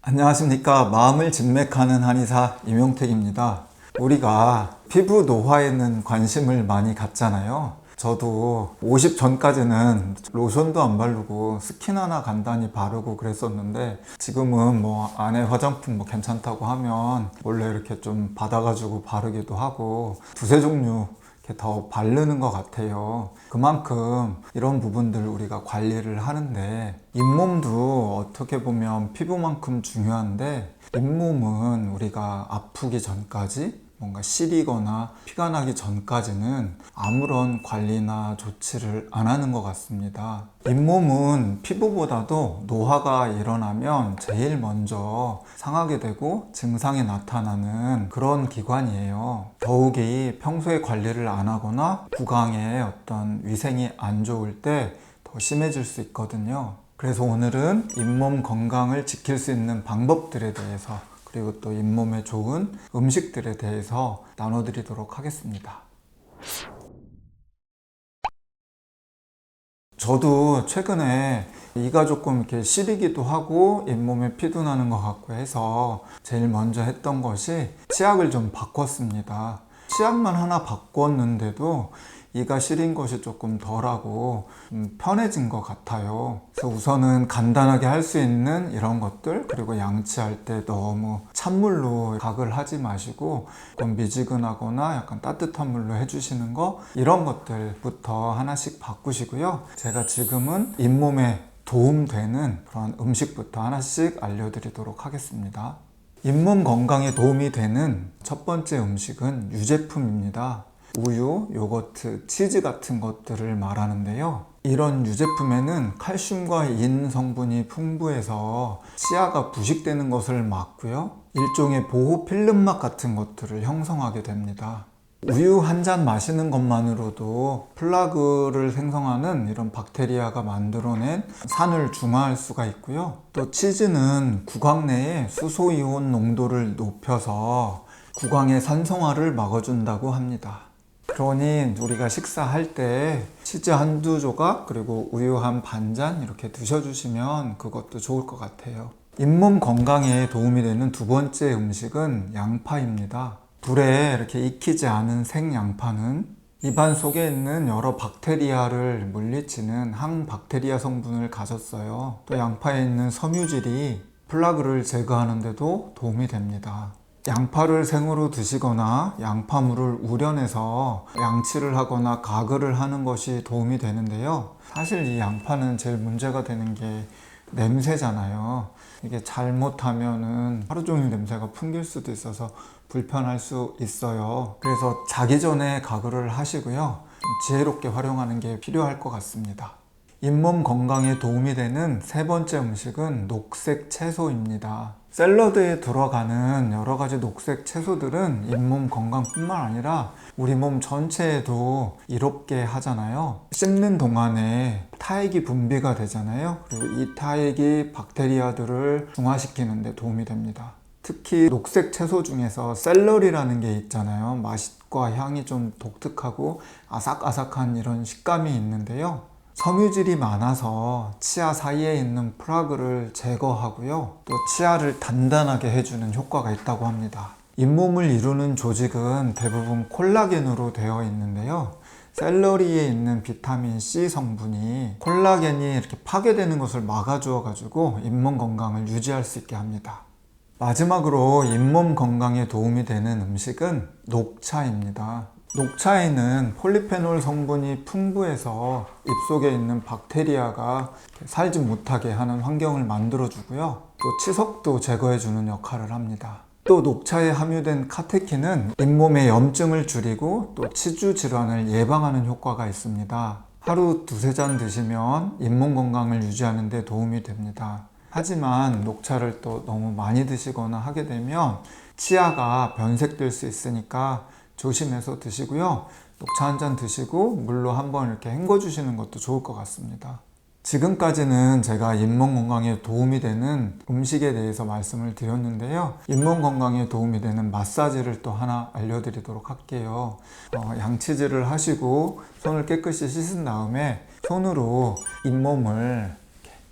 안녕하십니까. 마음을 진맥하는 한의사 임용택입니다. 우리가 피부 노화에는 관심을 많이 갖잖아요. 저도 50 전까지는 로션도 안 바르고 스킨 하나 간단히 바르고 그랬었는데, 지금은 안에 화장품 괜찮다고 하면 원래 이렇게 좀 받아가지고 바르기도 하고 두세 종류 이렇게 더 바르는 것 같아요. 그만큼 이런 부분들 우리가 관리를 하는데, 잇몸도 어떻게 보면 피부만큼 중요한데, 잇몸은 우리가 아프기 전까지 뭔가 시리거나 피가 나기 전까지는 아무런 관리나 조치를 안 하는 것 같습니다. 잇몸은 피부보다도 노화가 일어나면 제일 먼저 상하게 되고 증상이 나타나는 그런 기관이에요. 더욱이 평소에 관리를 안 하거나 구강에 어떤 위생이 안 좋을 때 더 심해질 수 있거든요. 그래서 오늘은 잇몸 건강을 지킬 수 있는 방법들에 대해서, 그리고 또 잇몸에 좋은 음식들에 대해서 나눠드리도록 하겠습니다. 저도 최근에 이가 조금 이렇게 시리기도 하고 잇몸에 피도 나는 것 같고 해서 제일 먼저 했던 것이 치약을 좀 바꿨습니다. 치약만 하나 바꿨는데도 이가 시린 것이 조금 덜하고 편해진 것 같아요. 그래서 우선은 간단하게 할 수 있는 이런 것들, 그리고 양치할 때 너무 찬물로 각을 하지 마시고 좀 미지근하거나 약간 따뜻한 물로 해주시는 거, 이런 것들부터 하나씩 바꾸시고요. 제가 지금은 잇몸에 도움되는 그런 음식부터 하나씩 알려드리도록 하겠습니다. 잇몸 건강에 도움이 되는 첫 번째 음식은 유제품입니다. 우유, 요거트, 치즈 같은 것들을 말하는데요. 이런 유제품에는 칼슘과 인 성분이 풍부해서 치아가 부식되는 것을 막고요. 일종의 보호 필름막 같은 것들을 형성하게 됩니다. 우유 한 잔 마시는 것만으로도 플라그를 생성하는 이런 박테리아가 만들어낸 산을 중화할 수가 있고요. 또 치즈는 구강 내에 수소이온 농도를 높여서 구강의 산성화를 막아준다고 합니다. 그러니 우리가 식사할 때 치즈 한두 조각, 그리고 우유 한 반잔 이렇게 드셔주시면 그것도 좋을 것 같아요. 잇몸 건강에 도움이 되는 두 번째 음식은 양파입니다. 불에 이렇게 익히지 않은 생양파는 입안 속에 있는 여러 박테리아를 물리치는 항박테리아 성분을 가졌어요. 또 양파에 있는 섬유질이 플라그를 제거하는 데도 도움이 됩니다. 양파를 생으로 드시거나 양파물을 우려내서 양치를 하거나 가글을 하는 것이 도움이 되는데요. 사실 이 양파는 제일 문제가 되는 게 냄새잖아요. 이게 잘못하면은 하루 종일 냄새가 풍길 수도 있어서 불편할 수 있어요. 그래서 자기 전에 가글을 하시고요. 좀 지혜롭게 활용하는 게 필요할 것 같습니다. 잇몸 건강에 도움이 되는 세 번째 음식은 녹색 채소입니다. 샐러드에 들어가는 여러 가지 녹색 채소들은 잇몸 건강뿐만 아니라 우리 몸 전체에도 이롭게 하잖아요. 씹는 동안에 타액이 분비가 되잖아요. 그리고 이 타액이 박테리아들을 중화시키는 데 도움이 됩니다. 특히 녹색 채소 중에서 샐러리라는 게 있잖아요. 맛과 향이 좀 독특하고 아삭아삭한 이런 식감이 있는데요. 섬유질이 많아서 치아 사이에 있는 플라그를 제거하고요. 또 치아를 단단하게 해주는 효과가 있다고 합니다. 잇몸을 이루는 조직은 대부분 콜라겐으로 되어 있는데요. 샐러리에 있는 비타민 C 성분이 콜라겐이 이렇게 파괴되는 것을 막아주어 가지고 잇몸 건강을 유지할 수 있게 합니다. 마지막으로 잇몸 건강에 도움이 되는 음식은 녹차입니다. 녹차에는 폴리페놀 성분이 풍부해서 입속에 있는 박테리아가 살지 못하게 하는 환경을 만들어주고요. 또 치석도 제거해주는 역할을 합니다. 또 녹차에 함유된 카테킨은 잇몸의 염증을 줄이고 또 치주 질환을 예방하는 효과가 있습니다. 하루 두세 잔 드시면 잇몸 건강을 유지하는 데 도움이 됩니다. 하지만 녹차를 또 너무 많이 드시거나 하게 되면 치아가 변색될 수 있으니까 조심해서 드시고요. 녹차 한 잔 드시고 물로 한번 이렇게 헹궈 주시는 것도 좋을 것 같습니다. 지금까지는 제가 잇몸 건강에 도움이 되는 음식에 대해서 말씀을 드렸는데요. 잇몸 건강에 도움이 되는 마사지를 또 하나 알려드리도록 할게요. 양치질을 하시고 손을 깨끗이 씻은 다음에 손으로 잇몸을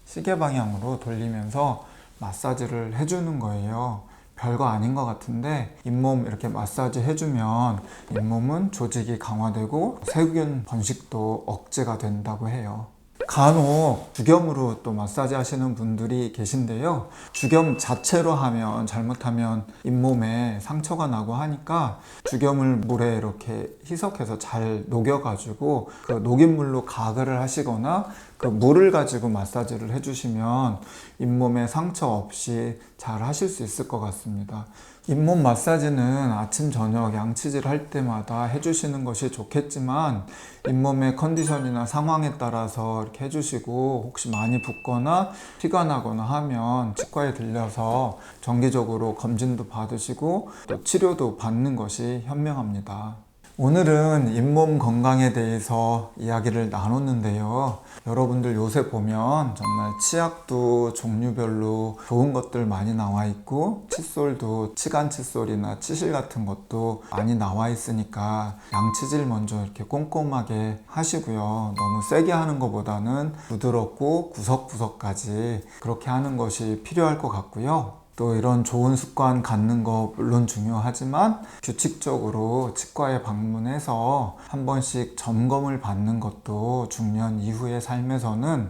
시계 방향으로 돌리면서 마사지를 해주는 거예요. 별거 아닌 것 같은데 잇몸 이렇게 마사지 해주면 잇몸은 조직이 강화되고 세균 번식도 억제가 된다고 해요. 간혹 주겸으로 또 마사지 하시는 분들이 계신데요. 주겸 자체로 하면 잘못하면 잇몸에 상처가 나고 하니까 주겸을 물에 이렇게 희석해서 잘 녹여가지고 그 녹인 물로 가글을 하시거나 그 물을 가지고 마사지를 해주시면 잇몸에 상처 없이 잘 하실 수 있을 것 같습니다. 잇몸 마사지는 아침 저녁 양치질 할 때마다 해주시는 것이 좋겠지만 잇몸의 컨디션이나 상황에 따라서 이렇게 해주시고 혹시 많이 붓거나 피가 나거나 하면 치과에 들려서 정기적으로 검진도 받으시고 또 치료도 받는 것이 현명합니다. 오늘은 잇몸 건강에 대해서 이야기를 나눴는데요. 여러분들 요새 보면 정말 치약도 종류별로 좋은 것들 많이 나와 있고 칫솔도 치간 칫솔이나 치실 같은 것도 많이 나와 있으니까 양치질 먼저 이렇게 꼼꼼하게 하시고요. 너무 세게 하는 것보다는 부드럽고 구석구석까지 그렇게 하는 것이 필요할 것 같고요. 또 이런 좋은 습관 갖는 거 물론 중요하지만 규칙적으로 치과에 방문해서 한 번씩 점검을 받는 것도 중년 이후의 삶에서는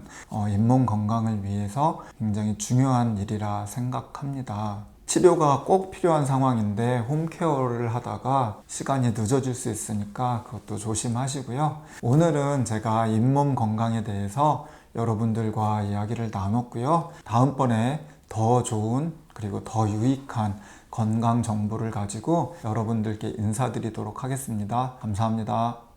잇몸 건강을 위해서 굉장히 중요한 일이라 생각합니다. 치료가 꼭 필요한 상황인데 홈케어를 하다가 시간이 늦어질 수 있으니까 그것도 조심하시고요. 오늘은 제가 잇몸 건강에 대해서 여러분들과 이야기를 나눴고요. 다음번에 더 좋은 그리고 더 유익한 건강 정보를 가지고 여러분들께 인사드리도록 하겠습니다. 감사합니다.